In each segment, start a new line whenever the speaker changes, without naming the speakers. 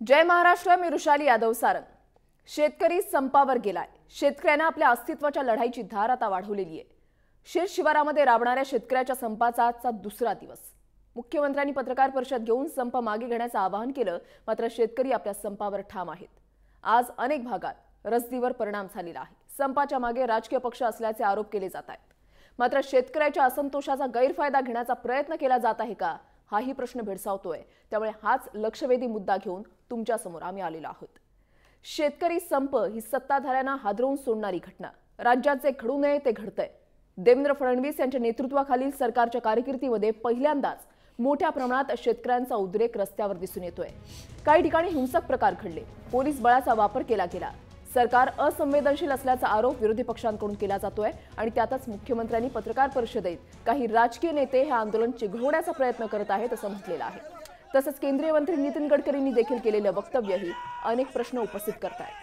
जय महाराष्ट्र, मी रुशाली यादव सारंग। शेतकरी संपावर गेलाय। शेतकऱ्यांना आपल्या अस्तित्वाच्या लढाईची धार आता वाढवलेली आहे। शेत शिवारामध्ये राबणाऱ्या शेतकऱ्याच्या संपाचा आजचा दुसरा दिवस। मुख्यमंत्र्यांनी पत्रकार परिषद घेऊन संप मागे घेण्याचं आवाहन केलं, मात्र शेतकरी आपल्या संपावर ठाम आहेत। आज अनेक भागात रसदीवर परिणाम झालेला आहे। संपाच्या मागे राजकीय पक्ष असल्याचे आरोप केले जात आहेत। मात्र शेतकऱ्याच्या असंतोषाचा गैरफायदा घेण्याचा प्रयत्न केला जात आहे का, हाही प्रश्न भेडसावतोय। त्यामुळे हाच लक्षवेधी मुद्दा घेऊन तुमच्या समोर आम्ही आलेलो आहोत। शेतकरी संप ही सत्ताधाऱ्यांना हादरवून सोडणारी घटना। राज्यात जे घडू नये ते घडतंय। देवेंद्र फडणवीस यांच्या नेतृत्वाखालील सरकारच्या कारकिर्दीमध्ये पहिल्यांदाच मोठ्या प्रमाणात शेतकऱ्यांचा उद्रेक रस्त्यावर दिसून येतोय। काही ठिकाणी हिंसक प्रकार घडले, पोलीस बळाचा वापर केला गेला। सरकार असंवेदनशील असल्याचा आरोप विरोधी पक्षांकडून केला जातोय आणि त्यातच मुख्यमंत्र्यांनी पत्रकार परिषदेत काही राजकीय नेते हे आंदोलन चिघळवण्याचा प्रयत्न करत आहेत असं म्हटलेलं आहे। तसंच केंद्रीय मंत्री नितीन गडकरींनी देखील केलेलं वक्तव्यही अनेक प्रश्न उपस्थित करतायत।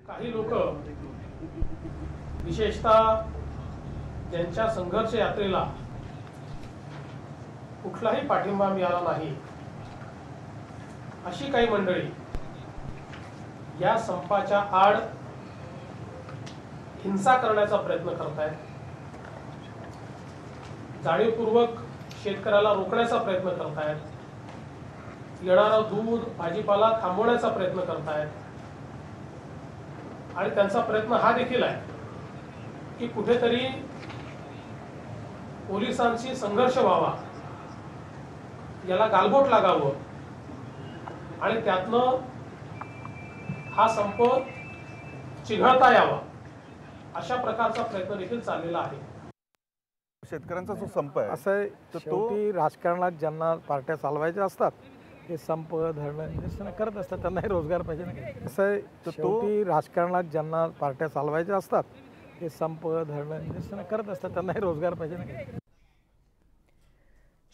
काही लोक विशेषतः ज्यांच्या संघर्ष यात्रेला कुठलाही पाठिंबा मिळाला नाही, अशी काही मंडळी या संपाच्या आड हिंसा करण्याचा प्रयत्न करत आहेत। जाणीवपूर्वक शेतकऱ्याला रोखण्याचा प्रयत्न करत आहेत। येणारा दूध भाजीपाला थांबवण्याचा प्रयत्न करत आहेत आणि त्यांचा प्रयत्न हा देखील आहे की कुठेतरी पोलिसांशी संघर्ष व्हावा, याला गालबोट लागावं आणि त्यातनं हा संप चिघळता यावा, अशा प्रकारचा प्रयत्न देखील चाललेला आहे।
शेतकऱ्यांचा जो संप आहे
असं तर तो राजकारणात ज्यांना पार्ट्या चालवायच्या असतात ते संप धरणं निदर्शनं करत असतात, त्यांनाही रोजगार पाहिजे ना। असं आहे तर तो राजकारणात ज्यांना पार्ट्या चालवायच्या असतात ते संप धरणं निदर्शनं करत असतात, त्यांनाही रोजगार पाहिजे ना।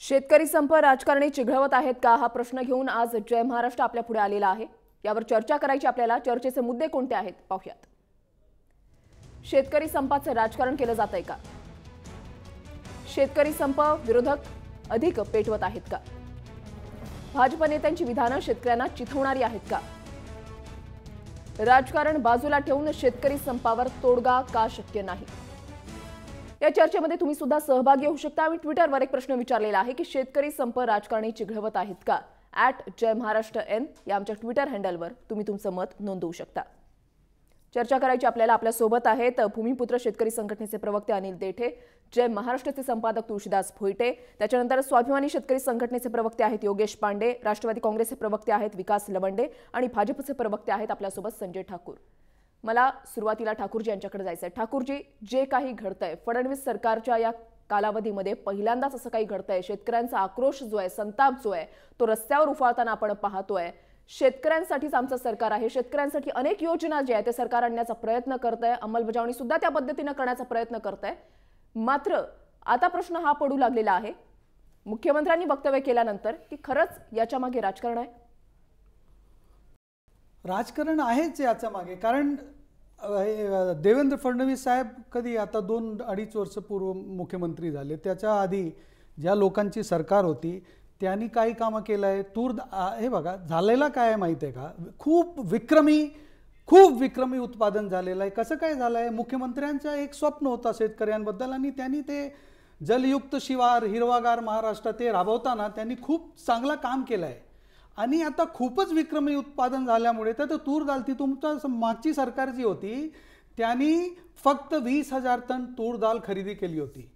शेतकरी संप राजकारणी चिघळवत आहेत का, हा प्रश्न घेऊन आज जय महाराष्ट्र आपल्या पुढे आलेला आहे। यावर चर्चा करायची आपल्याला। चर्चेचे मुद्दे कोणते आहेत पाहूयात। शेतकरी संपाचे राजकारण केलं जातंय का? शेतकरी संप विरोधक अधिक पेटवत आहेत का? भाजप नेत्यांची विधानं शेतकऱ्यांना चिथवणारी आहेत का? राजकारण बाजूला ठेवून शेतकरी संपावर तोडगा का शक्य नाही? या चर्चेमध्ये तुम्ही सुद्धा सहभागी होऊ शकता। आम्ही ट्विटरवर एक प्रश्न विचारलेला आहे की शेतकरी संप राजकारणी चिघळवत आहेत का? @जयमहाराष्ट्रN या आमच्या ट्विटर हँडलवर तुम्ही तुमचं मत नोंदवू शकता। चर्चा करायची आपल्याला। आपल्या सोबत आहेत भूमिपुत्र शेतकरी संघटनेचे प्रवक्ते अनिल देठे, जय महाराष्ट्राचे संपादक तुळशीदास भोईटे, त्याच्यानंतर स्वाभिमानी शेतकरी संघटनेचे प्रवक्ते आहेत योगेश पांडे, राष्ट्रवादी काँग्रेसचे प्रवक्ते आहेत विकास लवंडे आणि भाजपचे प्रवक्ते आहेत आपल्यासोबत संजय ठाकूर। मला सुरुवातीला ठाकूरजी यांच्याकडे जायचंय। ठाकूरजी, जे काही घडतंय फडणवीस सरकारच्या या कालावधीमध्ये पहिल्यांदाच असं काही घडतंय। शेतकऱ्यांचा आक्रोश जो आहे, संताप जो आहे, तो रस्त्यावर उफाळताना आपण पाहतोय। शेतकऱ्यांसाठीच आमचं सरकार आहे, शेतकऱ्यांसाठी अनेक योजना ज्या आहेत ते सरकार आणण्याचा प्रयत्न करतंय, अंमलबजावणी सुद्धा त्या पद्धतीनं करण्याचा प्रयत्न करतंय। मात्र आता प्रश्न हा पडू लागलेला आहे मुख्यमंत्र्यांनी वक्तव्य केल्यानंतर की खरंच याच्या मागे राजकारण आहे?
राजकारण आहेच याच्या मागे। कारण देवेंद्र फडणवीस साहेब कधी आता 2-2.5 वर्ष पूर्व मुख्यमंत्री झाले, त्याच्या आधी ज्या लोकांची सरकार होती त्यांनी काही कामं केलं आहे। हे बघा झालेला काय आहे माहिती आहे का? खूप विक्रमी उत्पादन झालेलं आहे। कसं काय झालं आहे? मुख्यमंत्र्यांचं एक स्वप्न होतं शेतकऱ्यांबद्दल आणि त्यांनी ते जलयुक्त शिवार, हिरवागार महाराष्ट्र ते राबवताना त्यांनी खूप चांगलं काम केलं आहे आणि आता खूपच विक्रमी उत्पादन झाल्यामुळे तर तूर डाळ ती तुमच्या मागची सरकार जी होती त्यांनी फक्त 20,000 टन तूर डाळ खरेदी केली होती।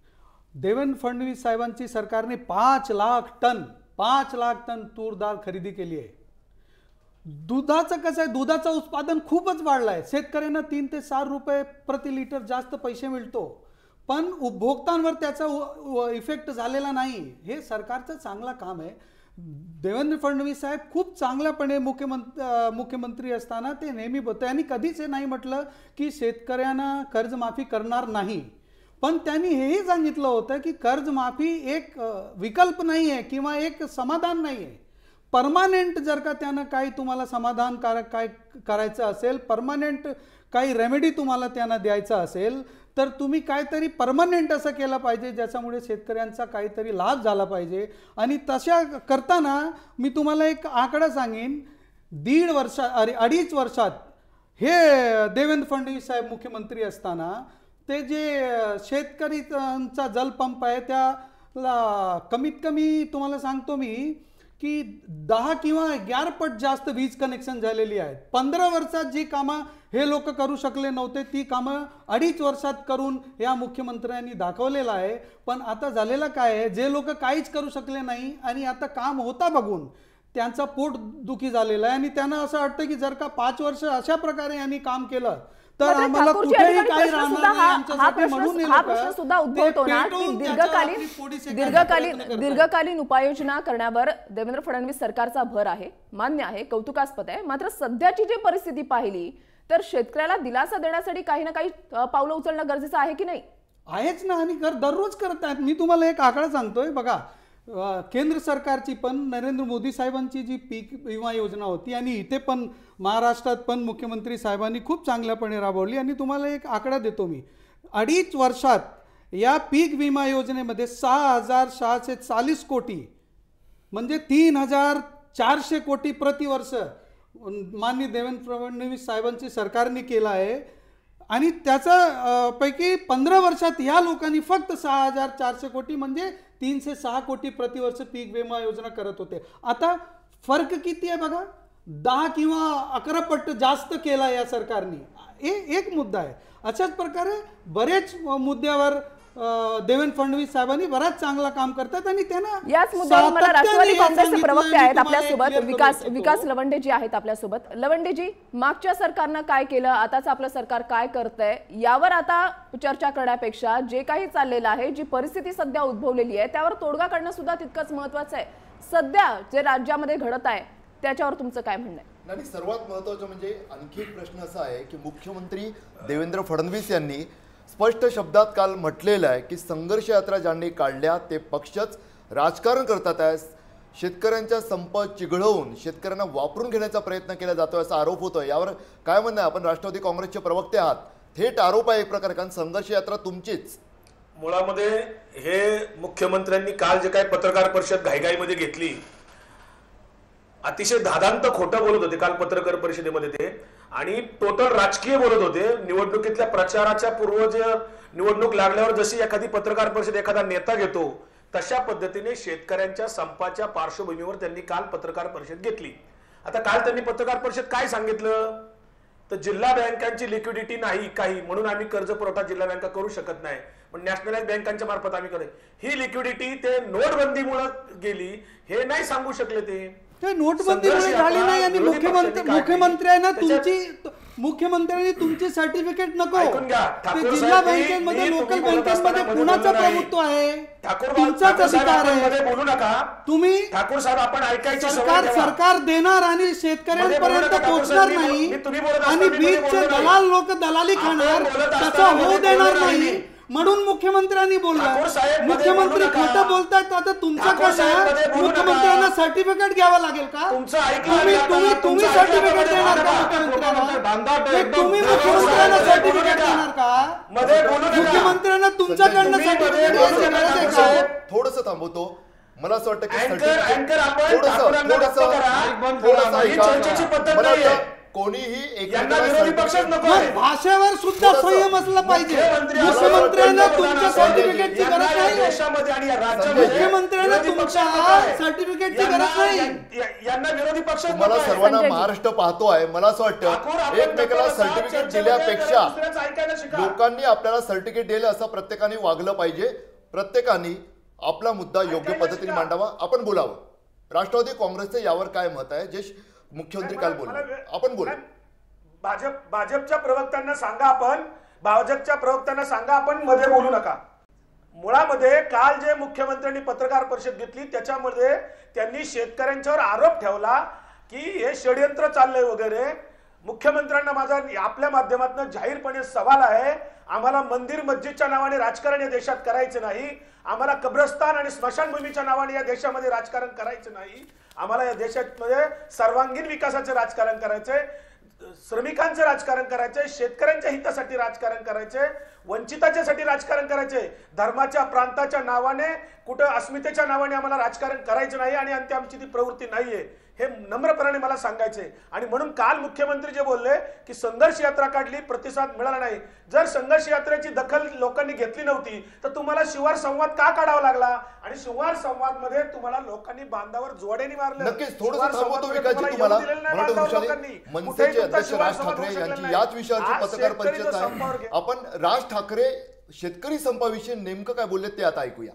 देवेंद्र फडणवीस साहेबांची सरकारने 5 लाख टन तूर डाळ खरेदी केली आहे। दुधाचं कसं आहे? दुधाचं उत्पादन खूपच वाढलं आहे। शेतकऱ्यांना 3 ते 4 रुपये प्रति लिटर जास्त पैसे मिळतो, पण उपभोक्तांवर त्याचा इफेक्ट झालेला नाही। हे सरकारचं चांगलं काम आहे। देवेंद्र फडणवीस साहेब खूप चांगल्यापणे मुख्यमंत्री असताना ते नेहमी बोलते आणि कधीच हे नाही म्हटलं की शेतकऱ्यांना कर्जमाफी करणार नाही। पण त्यांनी हेही सांगितलं होतं की कर्जमाफी एक विकल्प नाही आहे किंवा एक समाधान नाही आहे, परमानेंट जर का त्यानं काही तुम्हाला समाधानकारक काय करायचं असेल, परमानेंट काही रेमेडी तुम्हाला त्यांना द्यायचा असेल, तर तुम्ही काहीतरी परमनंट असं केलं पाहिजे ज्याच्यामुळे शेतकऱ्यांचा काहीतरी लाभ झाला पाहिजे. आणि तशा करताना मी तुम्हाला एक आकडा सांगेन, 2.5 वर्षात हे देवेंद्र फडणवीस साहेब मुख्यमंत्री असताना ते जे शेतकरीचा जलपंप आहे त्याला कमीत कमी तुम्हाला सांगतो मी की 10 किंवा 11 पट जास्त वीज कनेक्शन झालेली आहेत. 15 वर्षात जी कामं हे लोक करू शकले नव्हते ती कामं 2.5 वर्षात करून या मुख्यमंत्र्यांनी दाखवलेलं आहे. पण आता झालेलं काय आहे, जे लोक काहीच करू शकले नाही आणि आता काम होता बघून त्यांचा पोट दुखी झालेला आहे आणि त्यांना असं वाटतं की जर का 5 वर्ष अशा प्रकारे यांनी काम केलं तर आम्हाला कुठेही काही राहणार नाही आमच्यासाठी. म्हणून
हा प्रश्न सुद्धा उद्भवतो ना की दीर्घकालीन उपाययोजना करण्यावर देवेंद्र फडणवीस सरकारचा भर आहे, मान्य आहे, कौतुकास्पद आहे. मात्र सध्याची जी परिस्थिती पाहिली तर शेतकऱ्याला दिलासा देण्यासाठी काही ना काही पावलं उचलणं गरजेचं आहे की नाही?
आहेच ना, आणि दररोज करत आहेत. मी तुम्हाला एक आकडा सांगतोय बघा, केंद्र सरकारची पण नरेंद्र मोदी साहेबांची जी पीक विमा योजना होती आणि इथे पण महाराष्ट्रात पण मुख्यमंत्री साहेबांनी खूप चांगल्यापणे राबवली. आणि तुम्हाला एक आकडा देतो मी, 2.5 वर्षात या पीक विमा योजनेमध्ये 6,640 कोटी म्हणजे 3,400 कोटी प्रतिवर्ष माननीय देवेंद्र फडणवीस साहेबांची सरकारने केला आहे. आणि त्याचा पैकी 15 वर्षात या लोकांनी फक्त 6,400 कोटी म्हणजे 306 कोटी प्रतिवर्ष पीक विमा योजना करत होते. आता फरक किती आहे बघा, 10 किंवा 11 पट जास्त केला या सरकारने. एक मुद्दा आहे. अशाच प्रकारे बरेच मुद्द्यावर देवेंद्र फडणवीस साहेबांनी बराच चांगला काम करतात आणि त्यांना
याच मुद्द्यावर मला राष्ट्रवादी काँग्रेसचे प्रवक्ते आहेत आपल्यासोबत, विकास लवंडे जी आहेत आपल्यासोबत. लवंडेजी, मागच्या सरकारनं काय केलं, आताच आपलं सरकार काय करतंय, यावर आता चर्चा करण्यापेक्षा जे काही चाललेलं आहे, जी परिस्थिती सध्या उद्भवलेली आहे त्यावर तोडगा काढणं सुद्धा तितकंच महत्वाचं आहे. सध्या जे राज्यामध्ये घडत आहे त्याच्यावर तुमचं काय म्हणणं आहे?
आणि सर्वात महत्त्वाचं म्हणजे आणखी एक प्रश्न असा आहे की मुख्यमंत्री देवेंद्र फडणवीस यांनी स्पष्ट शब्दात काल म्हटलेलं आहे की संघर्ष यात्रा ज्यांनी काढल्या ते पक्षच राजकारण करतात आहे. शेतकऱ्यांचा संप चिघळवून शेतकऱ्यांना वापरून घेण्याचा प्रयत्न केला जातोय असा आरोप होतोय. यावर काय म्हणणं आहे? आपण राष्ट्रवादी काँग्रेसचे प्रवक्ते आहात, थेट आरोप आहे एक प्रकारे, कारण संघर्ष यात्रा तुमचीच.
मुळामध्ये हे मुख्यमंत्र्यांनी काल जे काही पत्रकार परिषद घाईघाईमध्ये घेतली, अतिशय धादांत खोटं बोलत होते काल पत्रकार परिषदेमध्ये ते, आणि टोटल राजकीय बोलत होते. निवडणुकीतल्या प्रचाराच्या पूर्व जे निवडणूक लागल्यावर जशी एखादी पत्रकार परिषद एखादा नेता घेतो तशा पद्धतीने शेतकऱ्यांच्या संपाच्या पार्श्वभूमीवर त्यांनी काल पत्रकार परिषद घेतली. आता काल त्यांनी पत्रकार परिषद काय सांगितलं, तर जिल्हा बँकांची लिक्विडिटी नाही काही, म्हणून आम्ही कर्ज पुरवठा जिल्हा बँका करू शकत नाही, पण नॅशनलाइज बँकांच्या मार्फत आम्ही करू. ही लिक्विडिटी ते नोटबंदीमुळे गेली हे नाही सांगू शकले. ते
नोटबंदीमुळे झाली नाही आणि मुख्यमंत्र्यांनी तुमची सर्टिफिकेट नको, ते जिल्हा बँकेमध्ये लोकल बँकेमध्ये कुणाचं प्रभुत्व आहे, तुमचाच अधिकार आहे.
बोलू नका
तुम्ही
ठाकूर साहेब, आपण ऐकायची
सरकार देणार आणि शेतकऱ्यांपर्यंत पोहोचणार नाही आणि बीजचे दलाल लोक दलाली खाणार, तसं होऊ देणार नाही. म्हणून मुख्यमंत्र्यांनी बोलला, मुख्यमंत्री खोटं बोलतात. आता तुमच्याकडनं मुख्यमंत्र्यांना सर्टिफिकेट घ्यावं लागेल का? तुम्ही सर्टिफिकेट देणार का मुख्यमंत्र्यांना? तुम्ही मुख्यमंत्र्यांना सर्टिफिकेट देणार का? मुख्यमंत्र्यांना तुमच्याकडनं सर्टिफिकेट घ्यायची गरज आहे का?
थोडंसं थांबवतो. मला असं वाटतं की कोणीही
भाषेवर सुद्धा संयम असला पाहिजे. मुख्यमंत्र्यांना तुमच्या सर्टिफिकेटची गरज नाही, मुख्यमंत्र्यांना तुमच्या सर्टिफिकेटची गरज नाही.
यांना विरोधी पक्ष
मला सर्वांना महाराष्ट्र पाहतो आहे. मला असं वाटतं एकमेकाला सर्टिफिकेट दिल्यापेक्षा लोकांनी आपल्याला सर्टिफिकेट दिलं असं प्रत्येकाने वागलं पाहिजे. प्रत्येकाने आपला मुद्दा योग्य पद्धतीने मांडावा, आपण बोलावं. राष्ट्रवादी काँग्रेसचं यावर काय मत आहे जे मुख्यमंत्री काल बोलले, आपण बोलू.
भाजपच्या प्रवक्त्यांना सांगा आपण मध्ये बोलू नका. मुळामध्ये काल जे मुख्यमंत्र्यांनी पत्रकार परिषद घेतली त्याच्यामध्ये त्यांनी शेतकऱ्यांच्यावर आरोप ठेवला की हे षडयंत्र चाललंय वगैरे. मुख्यमंत्र्यांना माझा आपल्या माध्यमातून जाहीरपणे सवाल आहे, आम्हाला मंदिर मस्जिदच्या नावाने राजकारण या देशात करायचं नाही, आम्हाला कब्रस्तान आणि स्मशानभूमीच्या नावाने या देशामध्ये राजकारण करायचं नाही, आम्हाला या देशामध्ये सर्वांगीण विकासाचं राजकारण करायचंय, श्रमिकांचं राजकारण करायचंय, शेतकऱ्यांच्या हितासाठी राजकारण करायचंय, वंचिताच्यासाठी राजकारण करायचंय, धर्माच्या प्रांताच्या नावाने कुठं अस्मितेच्या नावाने आम्हाला राजकारण करायचं नाही आणि आमची ती प्रवृत्ती नाहीये हे नम्रपणाने मला सांगायचंय. आणि म्हणून काल मुख्यमंत्री जे बोलले की संघर्ष यात्रा काढली, प्रतिसाद मिळाला नाही. जर संघर्ष यात्रेची दखल लोकांनी घेतली नव्हती तर तुम्हाला शिवार संवाद का काढावा लागला? आणि शिवार संवाद मध्ये तुम्हाला लोकांनी बांधावर जोड्याने मारलं.
नक्कीच थोडंसं थांबवतो विकासजी तुम्हाला. मनसेचे अध्यक्ष राज ठाकरे यांची याच विषयाची पत्रकार परिषद आहे. आपण राज ठाकरे शेतकरी संपाविषयी नेमकं काय बोलले ते आता ऐकूया.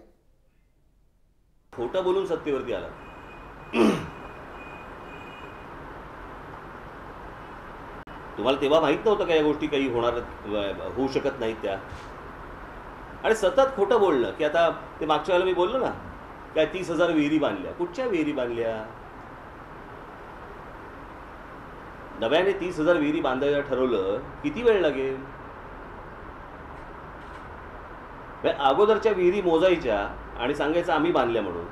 खोटं बोलून सत्तेवरती आला. तुम्हाला तेव्हा माहित नव्हतं का या गोष्टी काही होऊ शकत नाहीत त्या? आणि सतत खोटं बोलणं की आता ते मागच्या वेळेला मी बोललो ना काय 30,000 विहिरी बांधल्या. कुठच्या विहिरी बांधल्या? नव्याने 30,000 विहिरी बांधायला ठरवलं, किती वेळ लागेल? अगोदरच्या विहिरी मोजायच्या आणि सांगायचं आम्ही बांधल्या म्हणून.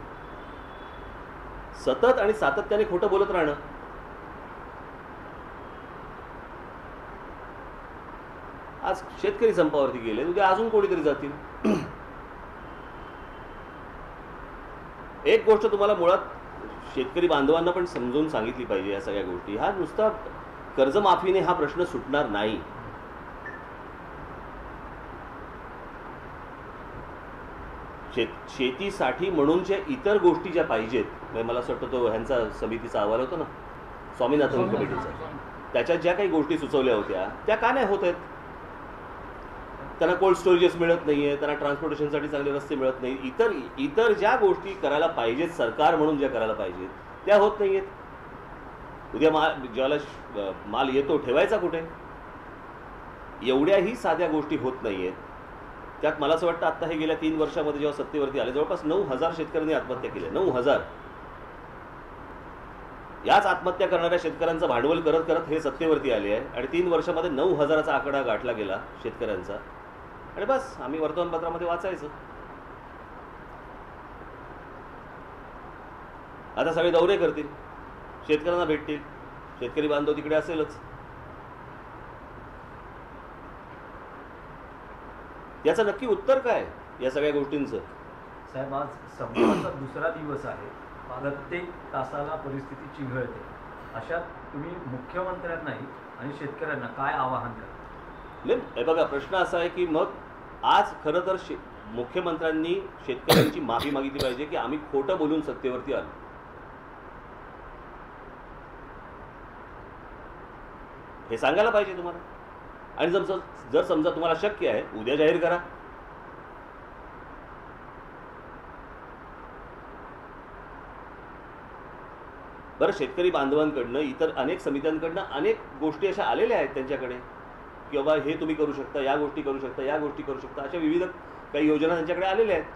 सतत आणि सातत्याने खोटं बोलत राहणं. आज शेतकरी संपावरती गेले, उद्या अजून कोणीतरी जातील. एक गोष्ट तुम्हाला मुळात शेतकरी बांधवांना पण समजून सांगितली पाहिजे. या सगळ्या गोष्टी हा नुसता कर्जमाफीने हा प्रश्न सुटणार नाही. शेतीसाठी म्हणूनच्या इतर गोष्टी ज्या पाहिजेत, मला असं वाटतं तो ह्यांचा समितीचा अहवाल होता ना स्वामीनाथन कमिटीचा, त्याच्यात ज्या काही गोष्टी सुचवल्या होत्या त्या का नाही होत आहेत? त्यांना कोल्ड स्टोरेजेस मिळत नाहीये, त्यांना ट्रान्सपोर्टेशनसाठी चांगले रस्ते मिळत नाही, इतर ज्या गोष्टी करायला पाहिजेत सरकार म्हणून ज्या करायला पाहिजेत त्या होत नाहीयेत. उद्या ज्याला माल येतो ठेवायचा कुठे? एवढ्याही साध्या गोष्टी होत नाहीयेत. त्यात मला असं वाटतं आता हे गेल्या 3 वर्षामध्ये जेव्हा सत्तेवरती आले जवळपास 9,000 शेतकऱ्यांनी आत्महत्या केल्या. 9,000. याच आत्महत्या करणाऱ्या शेतकऱ्यांचं भांडवल करत करत हे सत्तेवरती आले आहे आणि 3 वर्षामध्ये 9,000चा आकडा गाठला गेला शेतकऱ्यांचा. आणि बस आम्ही वर्तमानपत्रामध्ये वाचायचं. आता सगळे दौरे करतील, शेतकऱ्यांना भेटतील, शेतकरी बांधव तिकडे असेलच. याचं नक्की उत्तर काय या सगळ्या गोष्टींचं?
साहेब, आज संपाचा दुसरा दिवस आहे. प्रत्येक तासाला परिस्थिती चिघळते. अशात तुम्ही मुख्यमंत्र्यांनाही आणि शेतकऱ्यांना काय आवाहन करा?
हे बघा, प्रश्न असा आहे की मग आज खरं तर मुख्यमंत्र्यांनी शेतकऱ्यांची माफी मागितली पाहिजे की आम्ही खोटं बोलून सत्तेवरती आलो. हे सांगायला पाहिजे तुम्हाला. आणि जर समजा तुम्हाला शक्य आहे उद्या जाहीर करा. बरं, शेतकरी बांधवांकडनं इतर अनेक समित्यांकडनं अनेक गोष्टी अशा आलेल्या आहेत त्यांच्याकडे की बाबा हे तुम्ही करू शकता, या गोष्टी करू शकता, या गोष्टी करू शकता, अशा विविध काही योजना त्यांच्याकडे आलेल्या आहेत.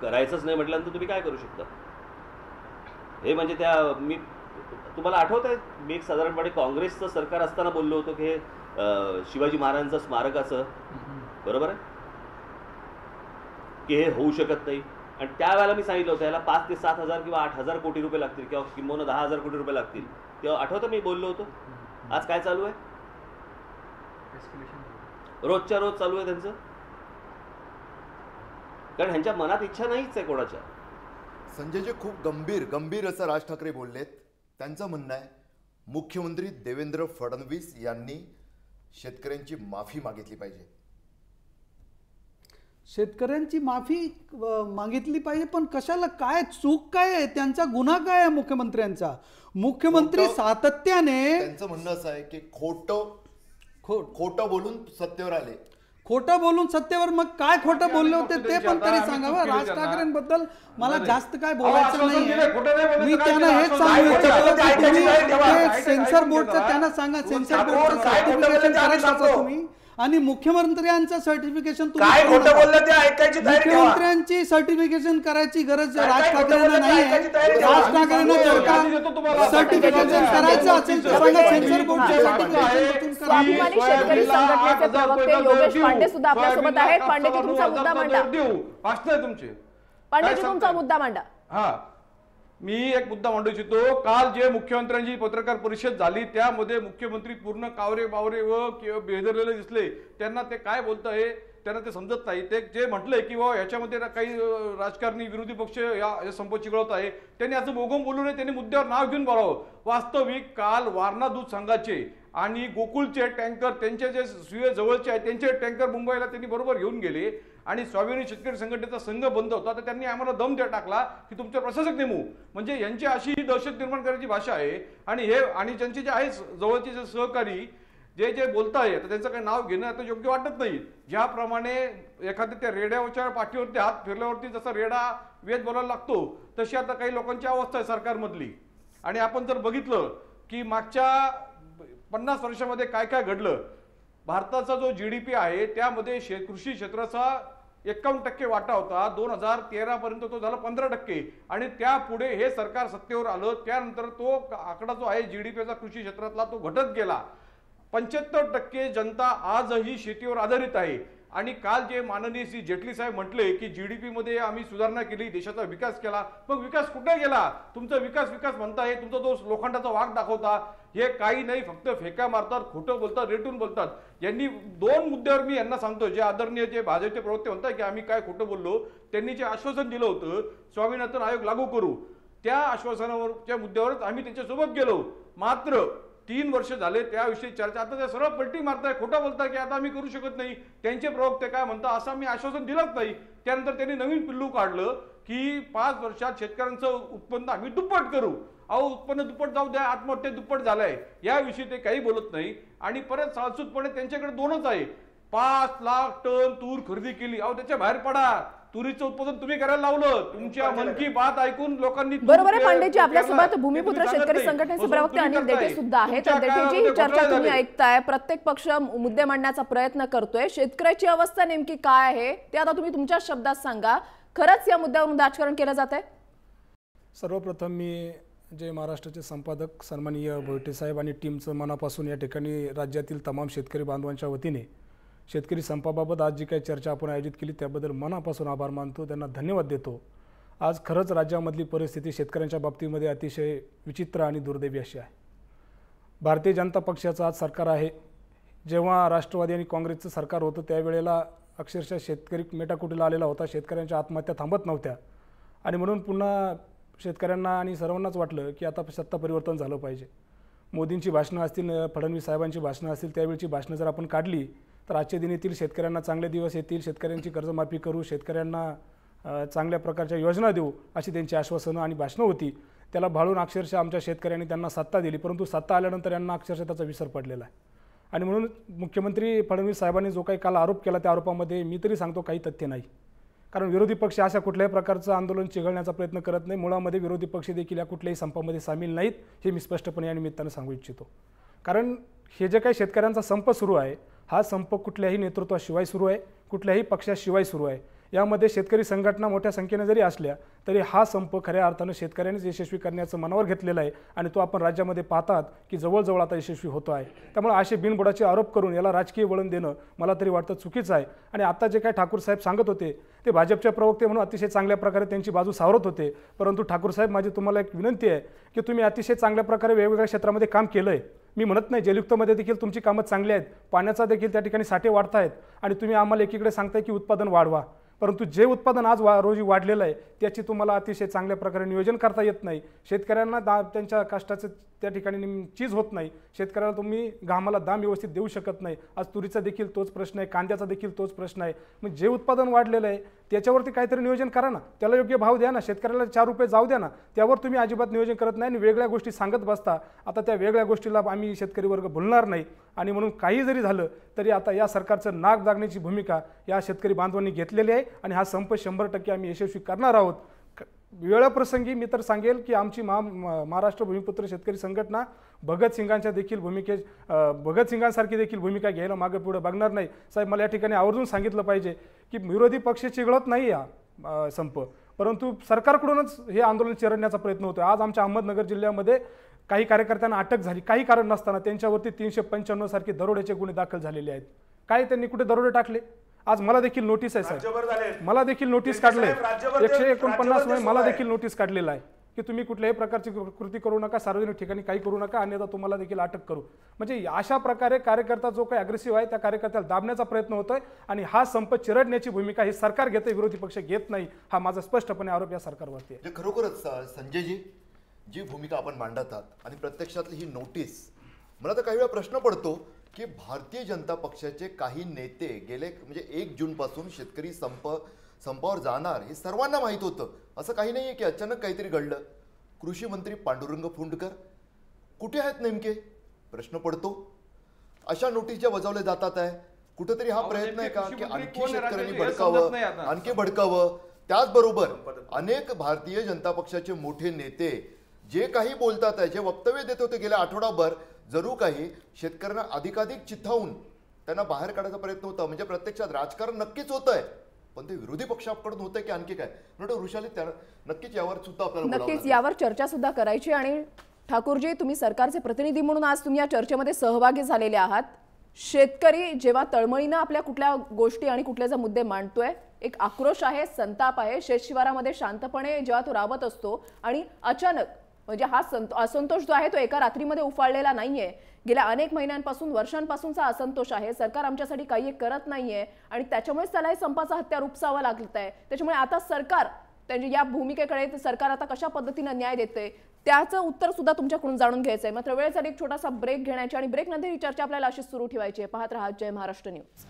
करायचंच नाही म्हटल्यानंतर तुम्ही काय करू शकता? हे म्हणजे मी तुम्हाला आठवत आहे मी एक साधारणपणे काँग्रेसचं सरकार असताना बोललो होतो की हे शिवाजी महाराजांचं स्मारकाचं, बरोबर आहे की हे होऊ शकत नाही. आणि त्यावेळेला मी सांगितलं होतं याला 5,000 ते 7,000 किंवा 8,000 कोटी रुपये लागतील किंवा किंवा 10,000 कोटी रुपये लागतील. तेव्हा आठवतं मी बोललो होतो. आज काय चालू आहे? रोजच्या रोज चालू आहे त्यांचं. कारण ह्यांच्या मनात इच्छा नाहीच आहे कोणाच्या.
संजयजी, खूप गंभीर असं राज ठाकरे बोललेत. त्यांचं म्हणणं आहे मुख्यमंत्री देवेंद्र फडणवीस यांनी शेतकऱ्यांची माफी मागितली पाहिजे.
शेतकऱ्यांची माफी मागितली पाहिजे, पण कशाला? काय चूक काय आहे? त्यांचा गुन्हा काय आहे मुख्यमंत्र्यांचा? मुख्यमंत्री सातत्याने
त्यांचं म्हणणं असं आहे की खोटं बोलून सत्तेवर आले.
खोटं बोलून सत्तेवर, मग काय खोटं बोलले होते ते पण तरी सांगावं. राज ठाकरेंबद्दल मला जास्त काय बोलायचं नाही. मी त्यांना हेच सांगू इच्छितो, सेन्सर बोर्डचं त्यांना सांगा, सेन्सर बोर्डचं सर्टिफिकेशन करायचं तुम्ही आणि मुख्यमंत्र्यांचं सर्टिफिकेशन मुख्यमंत्र्यांची सर्टिफिकेशन करायची गरज राज ठाकरेंना नाही आहे. राज ठाकरेंना जर का
देतो तुम्हाला.
सर्टिफिकेशन करायचं असेल तर सांगा, सेन्सर बोर्डच्या सर्टिफिकेशन
स्वाभिमानी शेतकरी संघटनेचे प्रवक्ते योगेश पांडे सुद्धा आपल्यासोबत आहेत. पांडेजी, तुमचा मुद्दा मांडा.
असतंय तुमचे
पांडेजी, तुमचा मुद्दा मांडा.
हा, मी एक मुद्दा मांडू इच्छितो. काल जे मुख्यमंत्र्यांची पत्रकार परिषद झाली त्यामध्ये मुख्यमंत्री पूर्ण कावरे बावरे व बेदरलेले दिसले. त्यांना ते काय बोलत आहे त्यांना ते समजत नाही. ते जे म्हटलंय की बाबा याच्यामध्ये काही राजकारणी विरोधी पक्ष या संप चिघळत आहे, त्यांनी असं बोगम बोलू नये, त्यांनी मुद्द्यावर नाव घेऊन बोलावं. वास्तविक काल वारणा दूध संघाचे आणि गोकुळचे टँकर त्यांचे जे सुये जवळचे आहेत त्यांचे टँकर मुंबईला त्यांनी बरोबर घेऊन गेले आणि स्वाभिमानी शेतकरी संघटनेचा संघ बंद होता. तर त्यांनी आम्हाला दम द्या टाकला की तुमचा प्रशासक नेमू. म्हणजे यांची अशी ही दहशत निर्माण करायची भाषा आहे. आणि हे आणि त्यांचे जे आहे जवळचे जे सहकारी जे जे बोलताय त्यांचं काही नाव घेणं आता योग्य वाटत नाही. ज्याप्रमाणे एखाद्या त्या रेड्याच्या पाठीवरती हात फिरल्यावरती जसा रेडा वेद बोलायला लागतो तशी आता काही लोकांची अवस्था आहे सरकारमधली. आणि आपण जर बघितलं की मागच्या 50 वर्षामध्ये काय काय घडलं, भारताचा जो GDP आहे त्यामध्ये कृषी क्षेत्राचा 51% वाटा होता. 2013 पर्यंत तो झाला 15% आणि त्यापुढे हे सरकार सत्तेवर आलं त्यानंतर तो आकडा जो आहे GDPचा कृषी क्षेत्रातला तो घटत गेला. 75% जनता आजही शेतीवर आधारित आहे. आणि काल जे माननीय श्री जेटली साहेब म्हटले की GDP मध्ये आम्ही सुधारणा केली, देशाचा विकास केला. मग विकास कुठे गेला? तुमचा विकास म्हणताय, तुमचा तो लोखंडाचा वाघ दाखवता. हे काही नाही, फक्त फेका मारतात, खोटं बोलतात, रेटून बोलतात. यांनी 2 मुद्द्यावर मी यांना सांगतो, जे आदरणीय जे भाजपचे प्रवक्ते म्हणतात की आम्ही काय खोटं बोललो, त्यांनी जे आश्वासन दिलं होतं स्वामीनाथन आयोग लागू करू, त्या आश्वासनावरच्या मुद्द्यावरच आम्ही त्यांच्यासोबत गेलो. मात्र 3 वर्ष झाले त्याविषयी चर्चा. आता ते सरळ पलटी मारताय, खोटं बोलताय की आता आम्ही करू शकत नाही. त्यांचे प्रवक्ते काय म्हणतात, असं आम्ही आश्वासन दिलंच नाही. त्यानंतर त्यांनी नवीन पिल्लू काढलं की 5 वर्षात शेतकऱ्यांचं उत्पन्न आम्ही दुप्पट करू. अहो, उत्पन्न दुप्पट जाऊ द्या, आत्महत्या दुप्पट झालाय याविषयी ते काही बोलत नाही. आणि परत सालसूदपणे त्यांच्याकडे 2च आहे. 5 लाख टन तूर खरेदी केली. अहो, त्याच्या बाहेर पडा. तुरीचं उत्पादन तुम्ही करायला लावलं. तुमच्या मन की बात ऐकून लोकांनी.
बरोबर आहे पांडेजी, आपल्यासोबत भूमिपुत्र शेतकरी संघटनेचे प्रवक्ते अनिल देठे सुद्धा आहेत. देठेजी, ही चर्चा तुम्ही ऐकताय, प्रत्येक पक्ष मुद्दे मांडण्याचा प्रयत्न करतोय. शेतकऱ्याची अवस्था नेमकी काय आहे ते आता तुम्ही तुमच्या शब्दात सांगा. खरंच या मुद्द्यावरून राजकारण केलं जात आहे?
सर्वप्रथम मी जे महाराष्ट्राचे संपादक सन्माननीय भोईटे साहेब आणि टीमचं मनापासून या ठिकाणी राज्यातील तमाम शेतकरी बांधवांच्या वतीने शेतकरी संपाबाबत आज जी काही चर्चा आपण आयोजित केली त्याबद्दल मनापासून आभार मानतो, त्यांना धन्यवाद देतो. आज खरंच राज्यामधली परिस्थिती शेतकऱ्यांच्या बाबतीमध्ये अतिशय विचित्र आणि दुर्दैवी अशी आहे. भारतीय जनता पक्षाचं आज सरकार आहे. जेव्हा राष्ट्रवादी आणि काँग्रेसचं सरकार होतं त्यावेळेला अक्षरशः शेतकरी मेटाकुटीला आलेला होता. शेतकऱ्यांच्या आत्महत्या थांबत नव्हत्या आणि म्हणून पुन्हा शेतकऱ्यांना आणि सर्वांनाच वाटलं की आता सत्ता परिवर्तन झालं पाहिजे. मोदींची भाषणं असतील, फडणवीस साहेबांची भाषणं असतील, त्यावेळची भाषणं जर आपण काढली तर आजच्या दिन येतील, शेतकऱ्यांना चांगले दिवस येतील, शेतकऱ्यांची कर्जमाफी करू, शेतकऱ्यांना चांगल्या प्रकारच्या योजना देऊ अशी त्यांची आश्वासनं आणि भाषणं होती. त्याला भाळून अक्षरशः आमच्या शेतकऱ्यांनी त्यांना सत्ता दिली, परंतु सत्ता आल्यानंतर यांना अक्षरशः त्याचा विसर पडलेला आहे. आणि म्हणून मुख्यमंत्री फडणवीस साहेबांनी जो काही काल आरोप केला त्या आरोपामध्ये मी तरी सांगतो काही तथ्य नाही. कारण विरोधी पक्ष अशा कुठल्याही प्रकारचं आंदोलन चिघळण्याचा प्रयत्न करत नाही. मुळामध्ये विरोधी पक्ष देखील या कुठल्याही संपामध्ये सामील नाहीत, हे मी स्पष्टपणे या निमित्तानं सांगू इच्छितो. कारण हे जे काही शेतकऱ्यांचा संप सुरू आहे हा संप कुठल्याही नेतृत्वाशिवाय सुरू आहे, कुठल्याही पक्षाशिवाय सुरू आहे. यामध्ये शेतकरी संघटना मोठ्या संख्येने जरी असल्या तरी हा संप खऱ्या अर्थानं शेतकऱ्यांनीच यशस्वी करण्याचं मनावर घेतलेलं आहे आणि तो आपण राज्यामध्ये पाहतात की जवळजवळ आता यशस्वी होतो आहे. त्यामुळे असे बिनबुडाचे आरोप करून याला राजकीय वळण देणं मला तरी वाटतं चुकीचं आहे. आणि आता जे काय ठाकूर साहेब सांगत होते ते भाजपच्या प्रवक्ते म्हणून अतिशय चांगल्या प्रकारे त्यांची बाजू सावरत होते. परंतु ठाकूर साहेब, माझी तुम्हाला एक विनंती आहे की तुम्ही अतिशय चांगल्या प्रकारे वेगवेगळ्या क्षेत्रामध्ये काम केलं आहे. मी म्हणत नाही, जलयुक्तमध्ये देखील तुमची कामं चांगली आहेत, पाण्याचा देखील त्या ठिकाणी साठे वाढत आहेत आणि तुम्ही आम्हाला एकीकडे सांगताय की उत्पादन वाढवा, परंतु जे उत्पादन आज रोजी वाढलेलं आहे त्याची तुम्हाला अतिशय चांगल्या प्रकारे नियोजन करता येत नाही. शेतकऱ्यांना त्यांच्या कष्टाचं त्या ठिकाणी चीज होत नाही. शेतकऱ्याला तुम्ही घामाला दाम व्यवस्थित देऊ शकत नाही. आज तुरीचा देखील तोच प्रश्न आहे, कांद्याचा देखील तोच प्रश्न आहे. मग जे उत्पादन वाढलेलं आहे त्याच्यावरती काहीतरी नियोजन करा ना, त्याला योग्य भाव द्या ना, शेतकऱ्याला 4 रुपये जाऊ द्या ना. त्यावर तुम्ही अजिबात नियोजन करत नाही आणि वेगळ्या गोष्टी सांगत बसता. आता त्या वेगळ्या गोष्टीला आम्ही शेतकरी वर्ग भुलणार नाही आणि म्हणून काही जरी झालं तरी आता या सरकारचं नाक दागण्याची भूमिका या शेतकरी बांधवांनी घेतलेली आहे आणि हा संप 100% आम्ही यशस्वी करणार आहोत. वेळप्रसंगी मी तर सांगेल की आमची महाराष्ट्र भूमिपुत्र शेतकरी संघटना भगतसिंगांच्या देखील भगतसिंगांसारखी देखील भूमिका घ्यायला मागे पुढे बघणार नाही. साहेब, मला या ठिकाणी आवर्जून सांगितलं पाहिजे की विरोधी पक्ष चिघळत नाही या संप.
परंतु सरकारकडूनच हे आंदोलन चिरडण्याचा प्रयत्न होतोय. आज आमच्या अहमदनगर जिल्ह्यामध्ये काही कार्यकर्त्यांना अटक झाली, काही कारण नसताना त्यांच्यावरती 395 सारखे दरोड्याचे गुन्हे दाखल झालेले आहेत. काय त्यांनी कुठे दरोडे टाकले? आज मला देखील नोटीस आहे साहेब, मला देखील नोटीस काढले 149 मध्ये मला देखील नोटीस काढलेला आहे की तुम्ही कुठल्याही प्रकारची कृती करू नका, सार्वजनिक ठिकाणी काही करू नका, अन्यथा तुम्हाला देखील अटक करू. म्हणजे अशा प्रकारे कार्यकर्ता जो काही अग्रेसिव्ह आहे त्या कार्यकर्त्याला दाबण्याचा प्रयत्न होतोय आणि हा संप चिरडण्याची भूमिका हे सरकार घेते, विरोधी पक्ष घेत नाही. हा माझा स्पष्टपणे आरोप या सरकारवरती आहे.
खरोखरच संजयजी, जी भूमिका आपण मांडत आहात आणि प्रत्यक्षातली ही नोटीस, मला तर काही वेळा प्रश्न पडतो की भारतीय जनता पक्षाचे काही नेते गेले म्हणजे 1 जूनपासून शेतकरी संपावर जाणार हे सर्वांना माहीत होतं. असं काही नाहीये की अचानक काहीतरी घडलं. कृषी मंत्री पांडुरंग फुंडकर कुठे आहेत नेमके, प्रश्न पडतो. अशा नोटीस ज्या बजावल्या जातात आहे, कुठेतरी हा प्रयत्न आहे का की आणखी शेतकऱ्यांनी भडकावं, आणखी भडकावं. त्याचबरोबर अनेक भारतीय जनता पक्षाचे मोठे नेते जे काही बोलतात आहे, जे वक्तव्य देत होते गेल्या आठवडाभर, जरूर काही शेतकऱ्यांना अधिकाधिक चिथावून त्यांना बाहेर काढायचा प्रयत्न होता. म्हणजे प्रत्यक्षात राजकारण नक्कीच होत आहे, पण ते विरोधी पक्षाकडून होतंय की आणखी काय? वृषाली, नक्कीच यावर सुद्धा आपल्याला
नक्कीच यावर चर्चा सुद्धा करायची. आणि ठाकूरजी, तुम्ही सरकारचे प्रतिनिधी म्हणून आज तुम्ही या चर्चेमध्ये सहभागी झालेले आहात. शेतकरी जेव्हा तळमळीनं आपल्या कुठल्या गोष्टी आणि कुठले जे मुद्दे मांडतोय, एक आक्रोश आहे, संताप आहे, शेतशिवारामध्ये शांतपणे जेव्हा तो राबत असतो आणि अचानक म्हणजे हा असंतोष जो आहे तो एका रात्रीमध्ये उफाळलेला नाहीये. गेल्या अनेक महिन्यांपासून, वर्षांपासूनचा असंतोष आहे. सरकार आमच्यासाठी काही करत नाहीये आणि त्याच्यामुळेच त्याला हे संपाचा हत्यार उपसावं लागत आहे. त्याच्यामुळे आता सरकार त्यांची या भूमिकेकडे सरकार आता कशा पद्धतीनं न्याय देते त्याचं उत्तर सुद्धा तुमच्याकडून जाणून घ्यायचंय. मात्र वेळेसाठी एक छोटासा ब्रेक घेण्याची आणि ब्रेकनंतर ही चर्चा आपल्याला अशीच सुरू ठेवायची आहे. पाहत राहा जय महाराष्ट्र न्यूज.